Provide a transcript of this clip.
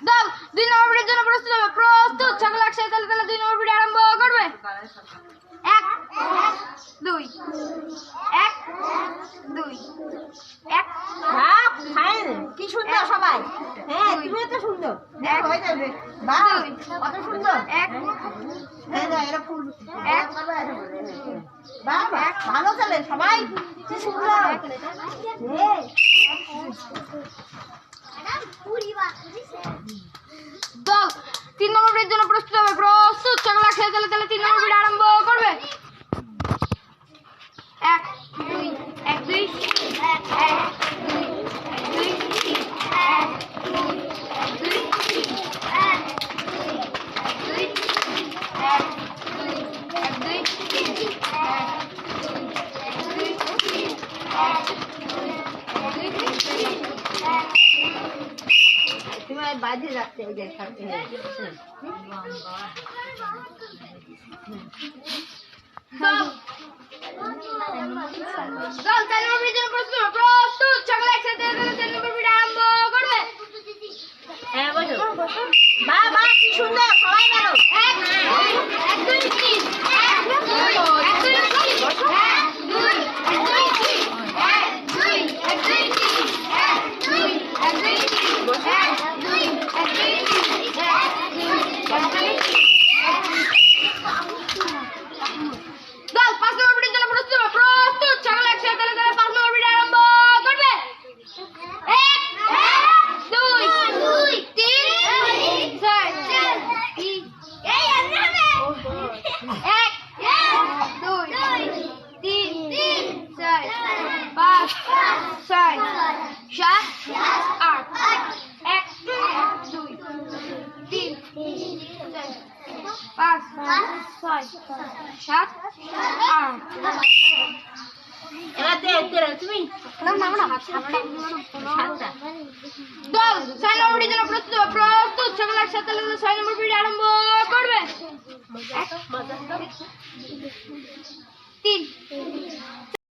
দাও 2 নম্বর ভিডিওর জন্য প্রস্তুত হবে। প্রস্তুত, সকলে একসাথে তালে তালে 2 নম্বর ভিডিও আরম্ভ করবে। 1 2 1 2 1 বাপ ফাইন, কি সুন্দর সবাই। হ্যাঁ, তুমি তো সুন্দর। হয়ে যাবে। বাহ, কত সুন্দর। 1 হ্যাঁ, এরা ফুল। বাহ, ভালো চলে সবাই। কি সুন্দর। হ্যাঁ। দাও 3 নম্বর ভিডিওর জন্য প্রস্তুত হবে। প্রস্তুত, সকলে একসাথে তালে তালে 3 নম্বর ভিডিও আরম্ভ করবে। 1 2 1 2 1 2 1 2 1 2 তোমার বাজে যাচ্ছে ওই যে প্রস্তুত, সকলে একসাথে 3 নম্বর ভিডিও আরম্ভ করবে। হ্যাঁ, বসো। বাহ বাহ, কি সুন্দর, সবাই মারো। 1 2 3 1 2 1 2 3 1 2 1 2 3 1 2 1 2 3 1 2 1 2 3 1 2 1 2 দাও 5 নম্বর ভিডিওর জন্য প্রস্তুত হবে। প্রস্তুত, সকলে একসাথে তালে তালে 5 নম্বর ভিডিও আরম্ভ করবে। 1 2 3 4 এই আনবে 1 2 3 4 5 6 7 8 1 2 3 4 5 6 7 8 এবার তুমি সাতটা। দাও 6 নম্বর ভিডিওর জন্য প্রস্তুত হবে। প্রস্তুত, সকলে একসাথে 6 নম্বর ভিডিও আরম্ভ করবে। 1 3